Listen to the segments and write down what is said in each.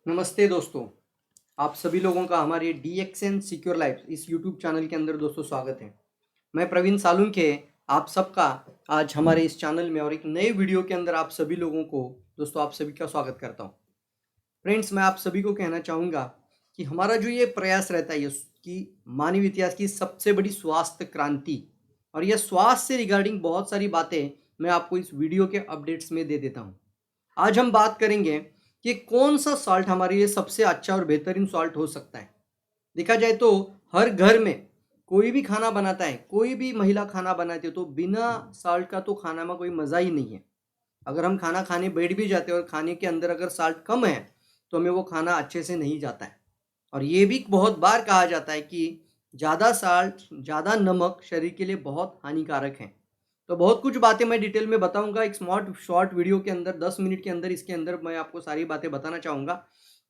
नमस्ते दोस्तों, आप सभी लोगों का हमारे DXN सिक्योर लाइफ इस यूट्यूब चैनल के अंदर दोस्तों स्वागत है। मैं प्रवीण सालुंखे आप सबका आज हमारे इस चैनल में और एक नए वीडियो के अंदर आप सभी लोगों को दोस्तों आप सभी का स्वागत करता हूं। फ्रेंड्स, मैं आप सभी को कहना चाहूँगा कि हमारा जो ये प्रयास रहता है कि मानव इतिहास की सबसे बड़ी स्वास्थ्य क्रांति और यह स्वास्थ्य से रिगार्डिंग बहुत सारी बातें मैं आपको इस वीडियो के अपडेट्स में दे देता हूँ। आज हम बात करेंगे कि कौन सा सॉल्ट हमारे लिए सबसे अच्छा और बेहतरीन सॉल्ट हो सकता है। देखा जाए तो हर घर में कोई भी खाना बनाता है, कोई भी महिला खाना बनाती है तो बिना सॉल्ट का तो खाना में कोई मज़ा ही नहीं है। अगर हम खाना खाने बैठ भी जाते हैं और खाने के अंदर अगर सॉल्ट कम है तो हमें वो खाना अच्छे से नहीं जाता है। और ये भी बहुत बार कहा जाता है कि ज़्यादा सॉल्ट, ज़्यादा नमक शरीर के लिए बहुत हानिकारक है। तो बहुत कुछ बातें मैं डिटेल में बताऊंगा एक शॉर्ट वीडियो के अंदर 10 मिनट के अंदर। इसके अंदर मैं आपको सारी बातें बताना चाहूँगा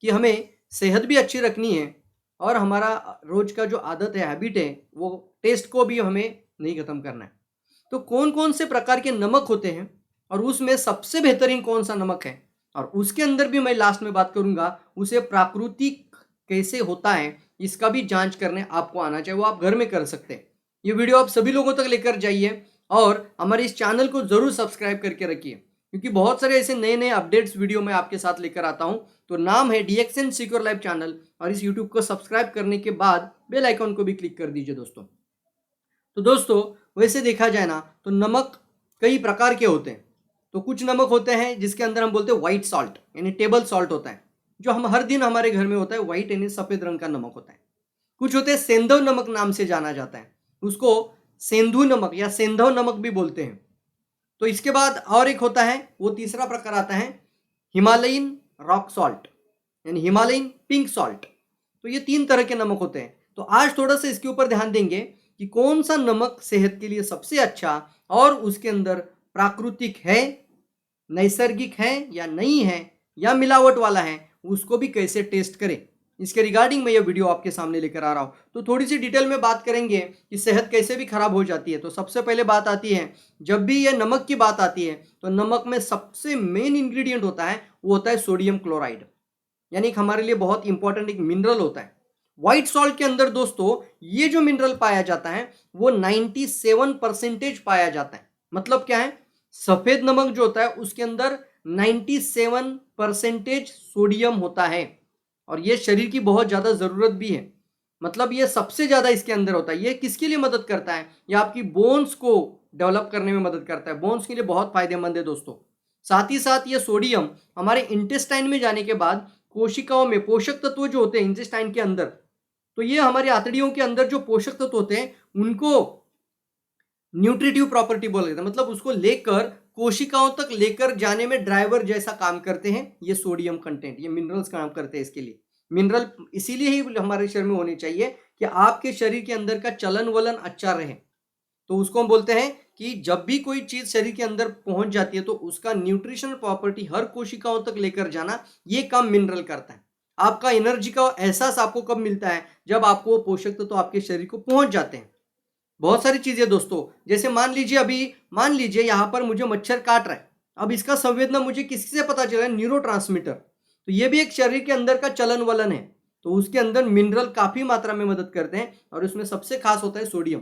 कि हमें सेहत भी अच्छी रखनी है और हमारा रोज का जो आदत है, हैबिट है, वो टेस्ट को भी हमें नहीं ख़त्म करना है। तो कौन कौन से प्रकार के नमक होते हैं और उसमें सबसे बेहतरीन कौन सा नमक है, और उसके अंदर भी मैं लास्ट में बात करूँगा उसे प्राकृतिक कैसे होता है, इसका भी जाँच करने आपको आना चाहिए। वो आप घर में कर सकते हैं। ये वीडियो आप सभी लोगों तक लेकर जाइए और हमारे इस चैनल को ज़रूर सब्सक्राइब करके रखिए, क्योंकि बहुत सारे ऐसे नए नए अपडेट्स वीडियो मैं आपके साथ लेकर आता हूं। तो नाम है DXN सिक्योर लाइफ चैनल, और इस यूट्यूब को सब्सक्राइब करने के बाद बेल आइकॉन को भी क्लिक कर दीजिए दोस्तों। तो दोस्तों, वैसे देखा जाए ना तो नमक कई प्रकार के होते हैं। तो कुछ नमक होते हैं जिसके अंदर हम बोलते हैं व्हाइट सॉल्ट, यानी टेबल सॉल्ट होता है, जो हम हर दिन हमारे घर में होता है। व्हाइट यानी सफ़ेद रंग का नमक होता है। कुछ होते हैं सेंधव नमक नाम से जाना जाता है, उसको सेंधु नमक या सेंधव नमक भी बोलते हैं। तो इसके बाद और एक होता है, वो तीसरा प्रकार आता है हिमालयन रॉक सॉल्ट, यानी हिमालयन पिंक सॉल्ट। तो ये 3 तरह के नमक होते हैं। तो आज थोड़ा सा इसके ऊपर ध्यान देंगे कि कौन सा नमक सेहत के लिए सबसे अच्छा और उसके अंदर प्राकृतिक है, नैसर्गिक है या नहीं है, या मिलावट वाला है, उसको भी कैसे टेस्ट करें। इसके रिगार्डिंग मैं ये वीडियो आपके सामने लेकर आ रहा हूँ। तो थोड़ी सी डिटेल में बात करेंगे कि सेहत कैसे भी खराब हो जाती है। तो सबसे पहले बात आती है, जब भी ये नमक की बात आती है तो नमक में सबसे मेन इंग्रेडिएंट होता है, वो होता है सोडियम क्लोराइड, यानी हमारे लिए बहुत इंपॉर्टेंट एक मिनरल होता है। व्हाइट सॉल्ट के अंदर दोस्तों ये जो मिनरल पाया जाता है वो 97% पाया जाता है। मतलब क्या है, सफेद नमक जो होता है उसके अंदर 97% सोडियम होता है, और ये शरीर की बहुत ज़्यादा ज़रूरत भी है। मतलब ये सबसे ज़्यादा इसके अंदर होता है। ये किसके लिए मदद करता है, ये आपकी बोन्स को डेवलप करने में मदद करता है। बोन्स के लिए बहुत फायदेमंद है दोस्तों। साथ ही साथ ये सोडियम हमारे इंटेस्टाइन में जाने के बाद कोशिकाओं में पोषक तत्व जो होते हैं इंटेस्टाइन के अंदर, तो ये हमारी आंतड़ियों के अंदर जो पोषक तत्व होते हैं उनको न्यूट्रिटिव प्रॉपर्टी बोला जाता है। मतलब उसको लेकर कोशिकाओं तक लेकर जाने में ड्राइवर जैसा काम करते हैं ये सोडियम कंटेंट, ये मिनरल्स काम करते हैं इसके लिए। मिनरल इसीलिए ही हमारे शरीर में होने चाहिए कि आपके शरीर के अंदर का चलन वलन अच्छा रहे। तो उसको हम बोलते हैं कि जब भी कोई चीज शरीर के अंदर पहुंच जाती है तो उसका न्यूट्रिशनल प्रॉपर्टी हर कोशिकाओं तक लेकर जाना, ये काम मिनरल करता है। आपका एनर्जी का एहसास आपको कब मिलता है, जब आपको पोषक तत्व तो आपके शरीर को पहुंच जाते हैं। बहुत सारी चीजें दोस्तों, जैसे मान लीजिए यहाँ पर मुझे मच्छर काट रहा है। अब इसका संवेदना मुझे किसी से पता चला है, न्यूरोट्रांसमीटर। तो ये भी एक शरीर के अंदर का चलन वलन है। तो उसके अंदर मिनरल काफी मात्रा में मदद करते हैं, और उसमें सबसे खास होता है सोडियम।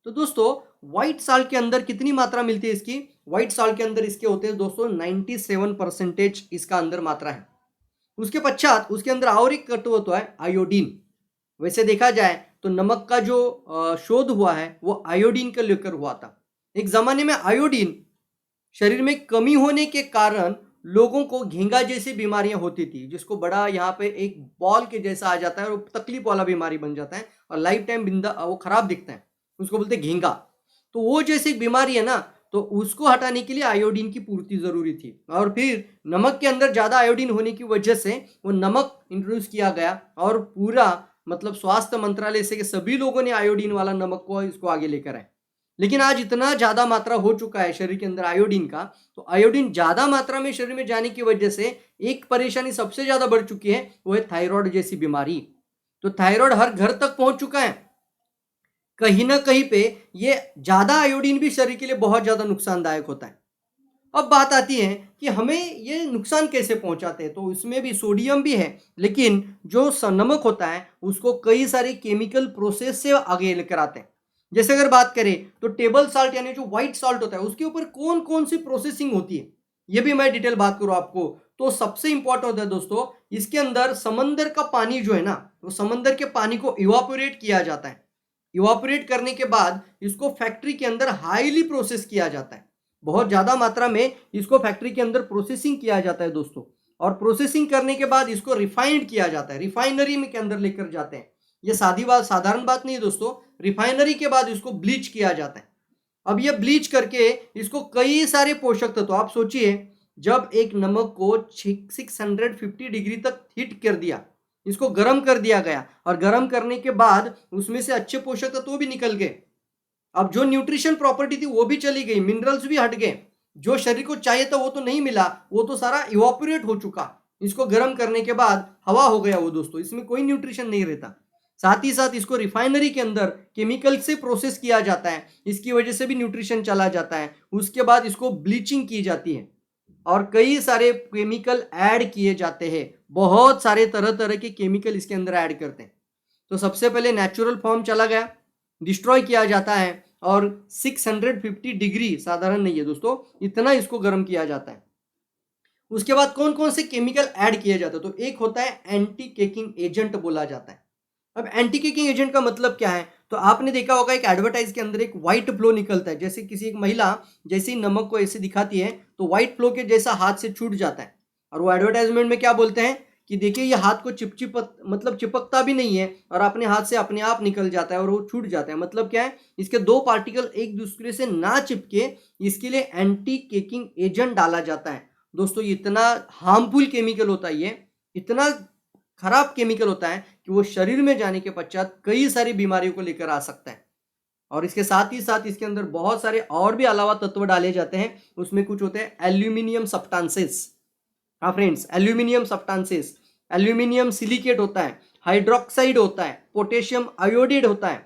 तो दोस्तों व्हाइट सॉल्ट के अंदर कितनी मात्रा मिलती है इसकी, व्हाइट सॉल्ट के अंदर इसके होते हैं दोस्तों 97% इसका अंदर मात्रा है। उसके पश्चात उसके अंदर और एक तत्व होता है आयोडीन। वैसे देखा जाए तो नमक का जो शोध हुआ है वो आयोडीन को लेकर हुआ था। एक जमाने में आयोडीन शरीर में कमी होने के कारण लोगों को घेंगा जैसी बीमारियां होती थी, जिसको बड़ा यहाँ पे एक बॉल के जैसा आ जाता है और तकलीफ वाला बीमारी बन जाता है और लाइफ टाइम बिंदा वो खराब दिखता है, उसको बोलते हैं घेंगा। तो वो जैसी बीमारी है ना, तो उसको हटाने के लिए आयोडीन की पूर्ति जरूरी थी। और फिर नमक के अंदर ज्यादा आयोडीन होने की वजह से वो नमक इंट्रोड्यूस किया गया और पूरा मतलब स्वास्थ्य मंत्रालय से के सभी लोगों ने आयोडीन वाला नमक को इसको आगे लेकर आए। लेकिन आज इतना ज्यादा मात्रा हो चुका है शरीर के अंदर आयोडीन का, तो आयोडीन ज्यादा मात्रा में शरीर में जाने की वजह से एक परेशानी सबसे ज्यादा बढ़ चुकी है, वो है थायराइड जैसी बीमारी। तो थायराइड हर घर तक पहुंच चुका है। कहीं ना कहीं पे ये ज्यादा आयोडीन भी शरीर के लिए बहुत ज्यादा नुकसानदायक होता है। अब बात आती है कि हमें ये नुकसान कैसे पहुंचाते हैं, तो इसमें भी सोडियम भी है, लेकिन जो नमक होता है उसको कई सारे केमिकल प्रोसेस से आगे लेकर आते हैं। जैसे अगर बात करें तो टेबल साल्ट यानी जो व्हाइट सॉल्ट होता है उसके ऊपर कौन कौन सी प्रोसेसिंग होती है, ये भी मैं डिटेल बात करूं आपको तो सबसे इंपॉर्टेंट होता है दोस्तों, इसके अंदर समंदर का पानी जो है ना, वो समंदर के पानी को इवापोरेट किया जाता है। इवापोरेट करने के बाद इसको फैक्ट्री के अंदर हाईली प्रोसेस किया जाता है, बहुत ज्यादा मात्रा में इसको फैक्ट्री के अंदर प्रोसेसिंग किया जाता है दोस्तों। और प्रोसेसिंग करने के बाद इसको रिफाइंड किया जाता है, रिफाइनरी में के अंदर लेकर जाते हैं। ये साधारण बात नहीं है दोस्तों, रिफाइनरी के बाद इसको ब्लीच किया जाता है। अब ये ब्लीच करके इसको कई सारे पोषक तत्व, आप सोचिए जब एक नमक को 650 डिग्री तक हीट कर दिया, इसको गर्म कर दिया गया और गर्म करने के बाद उसमें से अच्छे पोषक तत्व भी निकल गए। अब जो न्यूट्रिशन प्रॉपर्टी थी वो भी चली गई, मिनरल्स भी हट गए, जो शरीर को चाहिए था वो तो नहीं मिला, वो तो सारा इवापोरेट हो चुका। इसको गर्म करने के बाद हवा हो गया वो दोस्तों, इसमें कोई न्यूट्रिशन नहीं रहता। साथ ही साथ इसको रिफाइनरी के अंदर केमिकल से प्रोसेस किया जाता है, इसकी वजह से भी न्यूट्रिशन चला जाता है। उसके बाद इसको ब्लीचिंग की जाती है और कई सारे केमिकल ऐड किए जाते हैं, बहुत सारे तरह तरह के केमिकल इसके अंदर ऐड करते हैं। तो सबसे पहले नेचुरल फॉर्म चला गया, डिस्ट्रॉय किया जाता है और 650 डिग्री साधारण नहीं है दोस्तों, इतना इसको गर्म किया जाता है। उसके बाद कौन कौन से केमिकल ऐड किए जाते हैं, तो एक होता है एंटी केकिंग एजेंट बोला जाता है। अब एंटी केकिंग एजेंट का मतलब क्या है, तो आपने देखा होगा एक एडवर्टाइज के अंदर एक व्हाइट फ्लो निकलता है, जैसे किसी एक महिला जैसे ही नमक को ऐसे दिखाती है तो व्हाइट फ्लो के जैसा हाथ से छूट जाता है। और वो एडवर्टाइजमेंट में क्या बोलते हैं कि देखिए ये हाथ को मतलब चिपकता भी नहीं है और अपने हाथ से अपने आप निकल जाता है और वो छूट जाता है। मतलब क्या है, इसके दो पार्टिकल एक दूसरे से ना चिपके, इसके लिए एंटी केकिंग एजेंट डाला जाता है। दोस्तों इतना हार्मफुल केमिकल होता है, ये इतना खराब केमिकल होता है कि वो शरीर में जाने के पश्चात कई सारी बीमारियों को लेकर आ सकता है। और इसके साथ ही साथ इसके अंदर बहुत सारे और भी अलावा तत्व डाले जाते हैं, उसमें कुछ होते हैं एल्यूमिनियम सब्सटेंसेस। हाँ friends, aluminium substances, aluminium silicate होता है, हाइड्रोक्साइड होता है, पोटेशियम आयोडेट होता है,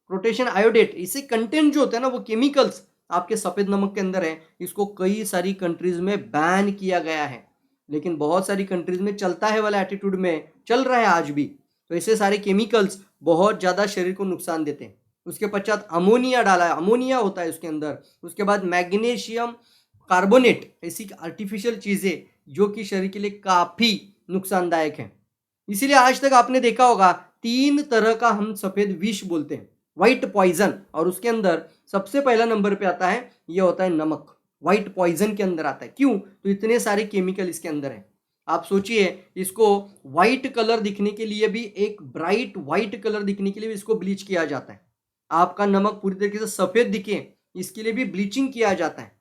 पोटेशियम आयोडेट, इसे कंटेंट जो होता है ना वो केमिकल्स आपके सफेद नमक के अंदर है। इसको कई सारी कंट्रीज में बैन किया गया है, लेकिन बहुत सारी कंट्रीज में चलता है वाला एटीट्यूड में चल रहा है आज भी। तो ऐसे सारे केमिकल्स बहुत ज्यादा शरीर को नुकसान देते हैं। उसके पश्चात अमोनिया डाला है, अमोनिया होता है उसके अंदर। उसके बाद मैग्नीशियम कार्बोनेट, ऐसी आर्टिफिशियल चीजें जो कि शरीर के लिए काफी नुकसानदायक है। इसीलिए आज तक आपने देखा होगा 3 तरह का हम सफेद विष बोलते हैं, व्हाइट पॉइजन, और उसके अंदर सबसे पहला नंबर पे आता है ये होता है नमक, व्हाइट पॉइजन के अंदर आता है। क्यों, तो इतने सारे केमिकल इसके अंदर है। आप सोचिए इसको व्हाइट कलर दिखने के लिए भी, एक ब्राइट व्हाइट कलर दिखने के लिए भी इसको ब्लीच किया जाता है। आपका नमक पूरी तरीके से सफेद दिखे इसके लिए भी ब्लीचिंग किया जाता है।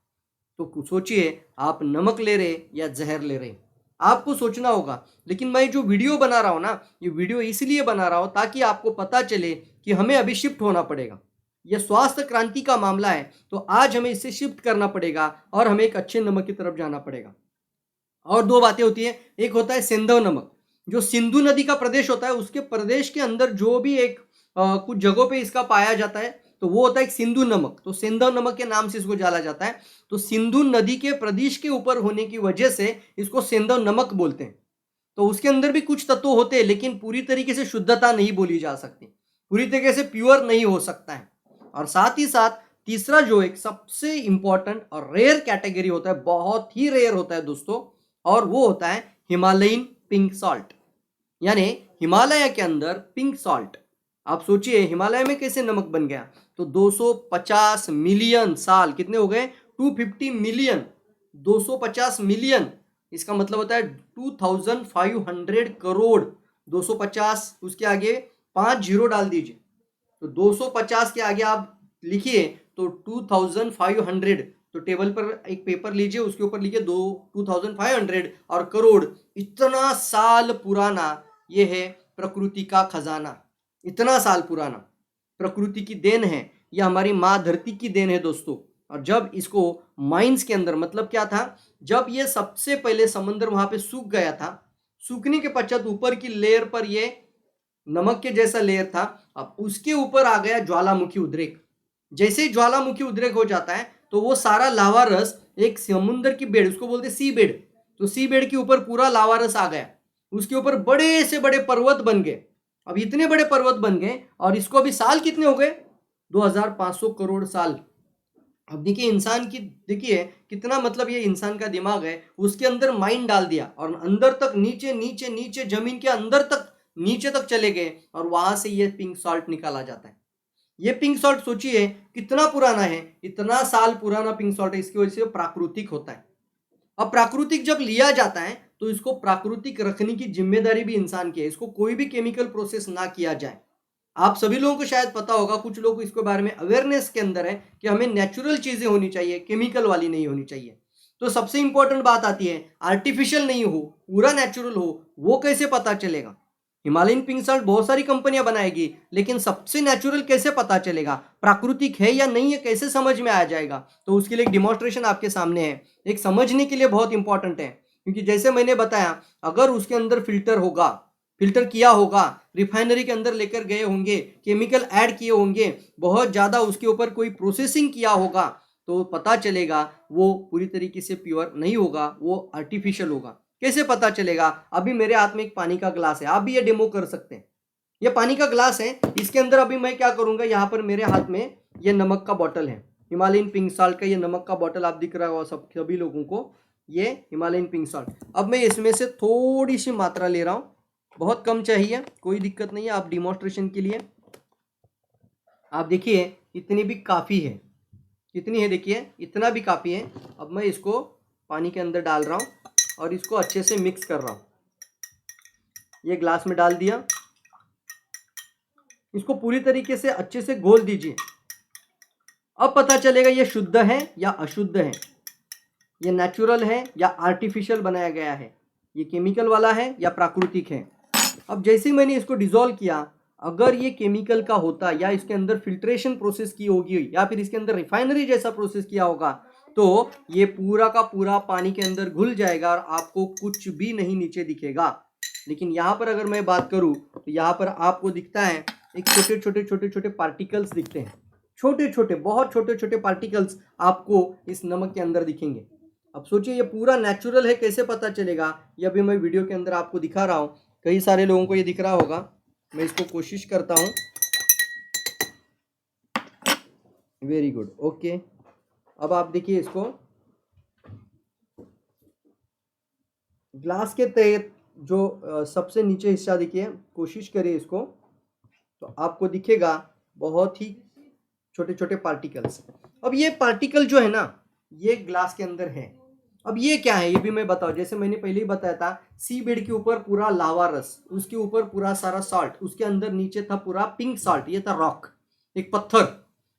तो सोचिए आप नमक ले रहे या जहर ले रहे, आपको सोचना होगा। लेकिन मैं जो वीडियो बना रहा हूं ना, ये वीडियो इसलिए बना रहा हूं ताकि आपको पता चले कि हमें अभी शिफ्ट होना पड़ेगा। यह स्वास्थ्य क्रांति का मामला है, तो आज हमें इससे शिफ्ट करना पड़ेगा और हमें एक अच्छे नमक की तरफ जाना पड़ेगा। और 2 बातें होती है, एक होता है सेंधव नमक, जो सिंधु नदी का प्रदेश होता है उसके प्रदेश के अंदर जो भी एक कुछ जगहों पे इसका पाया जाता है, तो वो होता है एक सिंधु नमक। तो सेंधव नमक के नाम से इसको जाना जाता है। तो सिंधु नदी के प्रदेश के ऊपर होने की वजह से इसको सेंधव नमक बोलते हैं। तो उसके अंदर भी कुछ तत्व होते हैं, लेकिन पूरी तरीके से शुद्धता नहीं बोली जा सकती, पूरी तरीके से प्योर नहीं हो सकता है। और साथ ही साथ तीसरा जो एक सबसे इंपॉर्टेंट और रेयर कैटेगरी होता है, बहुत ही रेयर होता है दोस्तों, और वो होता है हिमालयन पिंक सॉल्ट, यानी हिमालय के अंदर पिंक सॉल्ट। आप सोचिए हिमालय में कैसे नमक बन गया, तो 250 मिलियन साल, कितने हो गए 250 मिलियन, 250 मिलियन इसका मतलब होता है 2500 करोड़। 250 उसके आगे 5 जीरो डाल दीजिए, तो 250 के आगे आप लिखिए तो 2500, तो टेबल पर एक पेपर लीजिए, उसके ऊपर लिखिए 2500 और करोड़। इतना साल पुराना ये है प्रकृति का खजाना, इतना साल पुराना प्रकृति की देन है, यह हमारी माँ धरती की देन है दोस्तों। और जब इसको माइंस के अंदर, मतलब क्या था, जब ये सबसे पहले समंदर वहां पे सूख गया था, सूखने के पश्चात ऊपर की लेयर पर ये नमक के जैसा लेयर था, अब उसके ऊपर आ गया ज्वालामुखी उद्रेक। जैसे ही ज्वालामुखी उद्रेक हो जाता है तो वो सारा लावा रस एक समुद्र की बेड, उसको बोलते सी बेड, तो सी बेड के ऊपर पूरा लावा रस आ गया, उसके ऊपर बड़े से बड़े पर्वत बन गए। अब इतने बड़े पर्वत बन गए और इसको अभी साल कितने हो गए, 2500 करोड़ साल। अब देखिए इंसान की, देखिए कितना, मतलब ये इंसान का दिमाग है, उसके अंदर माइंड डाल दिया और अंदर तक, नीचे नीचे नीचे जमीन के अंदर तक, नीचे तक चले गए और वहां से ये पिंक सॉल्ट निकाला जाता है। ये पिंक सॉल्ट सोचिए कितना पुराना है, इतना साल पुराना पिंक सॉल्ट है, इसकी वजह से प्राकृतिक होता है। अब प्राकृतिक जब लिया जाता है तो इसको प्राकृतिक रखने की जिम्मेदारी भी इंसान की है, इसको कोई भी केमिकल प्रोसेस ना किया जाए। आप सभी लोगों को शायद पता होगा, कुछ लोग इसके बारे में अवेयरनेस के अंदर है कि हमें नेचुरल चीजें होनी चाहिए, केमिकल वाली नहीं होनी चाहिए। तो सबसे इंपॉर्टेंट बात आती है, आर्टिफिशियल नहीं हो, पूरा नेचुरल हो, वो कैसे पता चलेगा। हिमालयन पिंक सॉल्ट बहुत सारी कंपनियां बनाएगी, लेकिन सबसे नेचुरल कैसे पता चलेगा, प्राकृतिक है या नहीं है, कैसे समझ में आ जाएगा। तो उसके लिए एक डिमॉन्स्ट्रेशन आपके सामने है, एक समझने के लिए बहुत इंपॉर्टेंट है। क्योंकि जैसे मैंने बताया, अगर उसके अंदर फिल्टर होगा, फिल्टर किया होगा, रिफाइनरी के अंदर लेकर गए होंगे, केमिकल ऐड किए होंगे, बहुत ज़्यादा उसके ऊपर कोई प्रोसेसिंग किया होगा, तो पता चलेगा वो पूरी तरीके से प्योर नहीं होगा, वो आर्टिफिशियल होगा। कैसे पता चलेगा, अभी मेरे हाथ में एक पानी का ग्लास है, आप भी ये डेमो कर सकते हैं। ये पानी का ग्लास है, इसके अंदर अभी मैं क्या करूंगा, यहाँ पर मेरे हाथ में ये नमक का बॉटल है, हिमालयन पिंक सॉल्ट का ये नमक का बॉटल आप दिख रहा होगा सभी लोगों को, ये हिमालयन पिंक सॉल्ट। अब मैं इसमें से थोड़ी सी मात्रा ले रहा हूँ, बहुत कम चाहिए, कोई दिक्कत नहीं है, आप डिमॉन्स्ट्रेशन के लिए आप देखिए इतनी भी काफ़ी है, कितनी है देखिए, इतना भी काफ़ी है। अब मैं इसको पानी के अंदर डाल रहा हूँ और इसको अच्छे से मिक्स कर रहा हूँ। ये ग्लास में डाल दिया, इसको पूरी तरीके से अच्छे से घोल दीजिए। अब पता चलेगा ये शुद्ध है या अशुद्ध है, ये नेचुरल है या आर्टिफिशियल बनाया गया है, ये केमिकल वाला है या प्राकृतिक है। अब जैसे ही मैंने इसको डिसॉल्व किया, अगर ये केमिकल का होता या इसके अंदर फिल्ट्रेशन प्रोसेस की होगी या फिर इसके अंदर रिफाइनरी जैसा प्रोसेस किया होगा, तो ये पूरा का पूरा पानी के अंदर घुल जाएगा और आपको कुछ भी नहीं नीचे दिखेगा। लेकिन यहाँ पर अगर मैं बात करूँ तो यहाँ पर आपको दिखता है एक छोटे छोटे छोटे छोटे पार्टिकल्स दिखते हैं, छोटे छोटे, बहुत छोटे छोटे पार्टिकल्स आपको इस नमक के अंदर दिखेंगे। अब सोचिए ये पूरा नेचुरल है, कैसे पता चलेगा, ये अभी मैं वीडियो के अंदर आपको दिखा रहा हूँ, कई सारे लोगों को ये दिख रहा होगा, मैं इसको कोशिश करता हूँ। Very good, okay. अब आप देखिए इसको ग्लास के तहत जो सबसे नीचे हिस्सा देखिए, कोशिश करिए इसको, तो आपको दिखेगा बहुत ही छोटे छोटे पार्टिकल्स। अब ये पार्टिकल जो है ना, ये ग्लास के अंदर है। अब ये क्या है ये भी मैं बताऊं, जैसे मैंने पहले ही बताया था, सी बेड के ऊपर पूरा लावा रस, उसके ऊपर पूरा सारा सॉल्ट, उसके अंदर नीचे था पूरा पिंक सॉल्ट, ये था रॉक, एक पत्थर,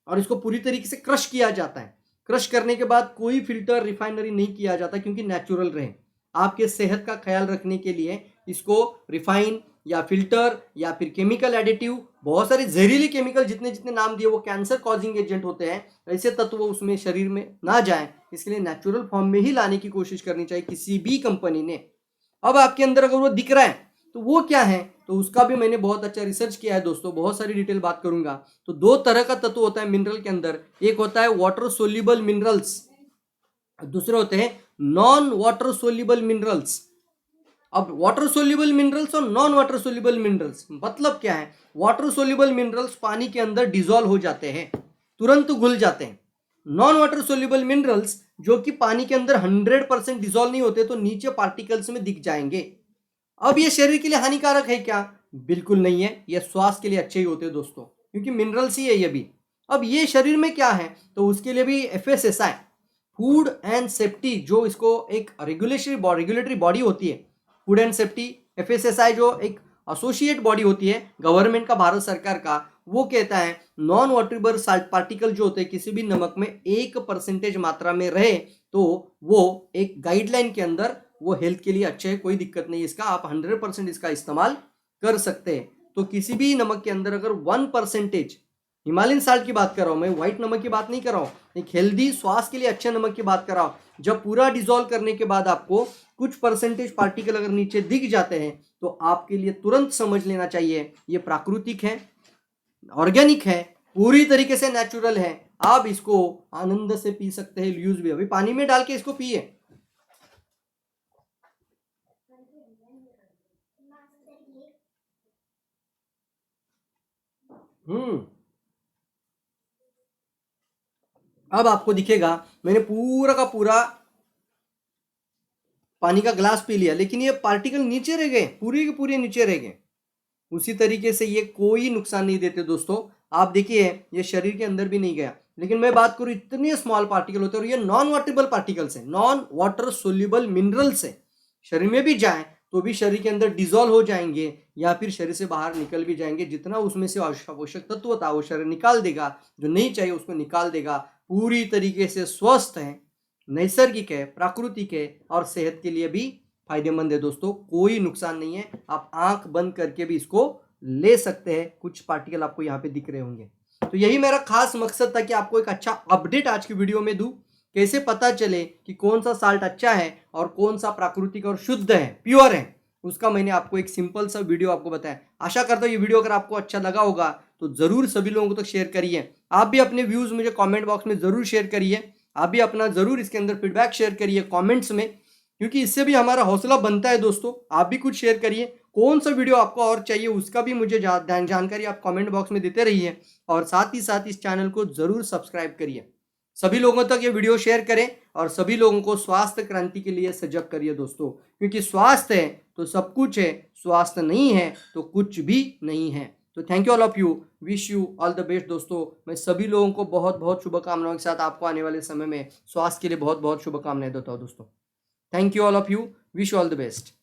और इसको पूरी तरीके से क्रश किया जाता है। क्रश करने के बाद कोई फिल्टर रिफाइनरी नहीं किया जाता, क्योंकि नेचुरल रहे। आपके सेहत का ख्याल रखने के लिए इसको रिफाइन या फिल्टर या फिर केमिकल एडिटिव, बहुत सारे जहरीले केमिकल जितने जितने नाम दिए वो कैंसर कॉजिंग एजेंट होते हैं, ऐसे तत्व उसमें शरीर में ना जाए, इसके लिए नेचुरल फॉर्म में ही लाने की कोशिश करनी चाहिए किसी भी कंपनी ने। अब आपके अंदर अगर वो दिख रहा है तो वो क्या है, तो उसका भी मैंने बहुत अच्छा रिसर्च किया है दोस्तों, बहुत सारी डिटेल बात करूंगा। तो दो तरह का तत्व होता है मिनरल के अंदर, एक होता है वाटर सोल्यूबल मिनरल्स, दूसरे होते हैं नॉन वाटर सोल्यूबल मिनरल्स। अब वाटर सोल्यूबल मिनरल्स और नॉन वाटर सोल्यूबल मिनरल्स मतलब क्या है, वाटर सोल्यूबल मिनरल्स पानी के अंदर डिसॉल्व हो जाते हैं, तुरंत घुल जाते हैं। नॉन वाटर सोल्यूबल मिनरल्स जो कि पानी के अंदर 100% डिसॉल्व नहीं होते, तो नीचे पार्टिकल्स में दिख जाएंगे। अब ये शरीर के लिए हानिकारक है क्या, बिल्कुल नहीं है, ये स्वास्थ्य के लिए अच्छे ही होते हैं दोस्तों, क्योंकि मिनरल्स ही है ये भी। अब ये शरीर में क्या है, तो उसके लिए भी FSSAI फूड एंड सेफ्टी जो इसको एक रेगुलेटरी बॉडी होती है, फूड एंड सेफ्टी FSSAI जो एक एसोसिएट बॉडी होती है गवर्नमेंट का, भारत सरकार का, वो कहता है नॉन वाटरेबल साल्ट पार्टिकल जो होते हैं किसी भी नमक में 1% मात्रा में रहे तो वो एक गाइडलाइन के अंदर वो हेल्थ के लिए अच्छे है, कोई दिक्कत नहीं इसका, आप 100% इसका इस्तेमाल कर सकते हैं। तो किसी भी नमक के अंदर अगर 1%, हिमालयन साल्ट की बात कर रहा हूं मैं, व्हाइट नमक की बात नहीं कर रहा हूं, एक हेल्दी स्वास्थ्य के लिए अच्छे नमक की बात कर रहा हूं, जब पूरा डिजोल्व करने के बाद आपको कुछ परसेंटेज पार्टिकल अगर नीचे दिख जाते हैं तो आपके लिए तुरंत समझ लेना चाहिए ये प्राकृतिक है, ऑर्गेनिक है, पूरी तरीके से नेचुरल है, आप इसको आनंद से पी सकते हैं। यूज भी अभी पानी में डाल के इसको पिए। अब आपको दिखेगा मैंने पूरा का पूरा पानी का ग्लास पी लिया लेकिन ये पार्टिकल नीचे रह गए, पूरे के पूरे नीचे रह गए। उसी तरीके से ये कोई नुकसान नहीं देते दोस्तों। आप देखिए ये शरीर के अंदर भी नहीं गया, लेकिन मैं बात करूं इतने स्मॉल पार्टिकल होते हैं और ये नॉन वाटरेबल पार्टिकल्स है, नॉन वाटर सोल्यूबल मिनरल्स है, शरीर में भी जाए तो भी शरीर के अंदर डिजोल्व हो जाएंगे या फिर शरीर से बाहर निकल भी जाएंगे। जितना उसमें से आवश्यक तत्व था वो शरीर निकाल देगा, जो नहीं चाहिए उसको निकाल देगा। पूरी तरीके से स्वस्थ है, नैसर्गिक है, प्राकृतिक है और सेहत के लिए भी फायदेमंद है दोस्तों, कोई नुकसान नहीं है। आप आंख बंद करके भी इसको ले सकते हैं। कुछ पार्टिकल आपको यहाँ पे दिख रहे होंगे। तो यही मेरा खास मकसद था कि आपको एक अच्छा अपडेट आज की वीडियो में दूं, कैसे पता चले कि कौन सा साल्ट अच्छा है और कौन सा प्राकृतिक और शुद्ध है, प्योर है, उसका मैंने आपको एक सिंपल सा वीडियो आपको बताया। आशा करता हूँ ये वीडियो अगर आपको अच्छा लगा होगा तो जरूर सभी लोगों को तो शेयर करिए। आप भी अपने व्यूज मुझे कमेंट बॉक्स में जरूर शेयर करिए। आप भी अपना जरूर इसके अंदर फीडबैक शेयर करिए कमेंट्स में, क्योंकि इससे भी हमारा हौसला बनता है दोस्तों। आप भी कुछ शेयर करिए, कौन सा वीडियो आपको और चाहिए उसका भी मुझे जानकारी आप कमेंट बॉक्स में देते रहिए और साथ ही साथ इस चैनल को जरूर सब्सक्राइब करिए। सभी लोगों तक ये वीडियो शेयर करें और सभी लोगों को स्वास्थ्य क्रांति के लिए सजग करिए दोस्तों, क्योंकि स्वास्थ्य है तो सब कुछ है, स्वास्थ्य नहीं है तो कुछ भी नहीं है। तो thank you all of you, wish you all the best दोस्तों। मैं सभी लोगों को बहुत बहुत शुभकामनाओं के साथ आपको आने वाले समय में स्वास्थ्य के लिए बहुत बहुत शुभकामनाएं देता हूँ दोस्तों। Thank you all of you, wish you all the best.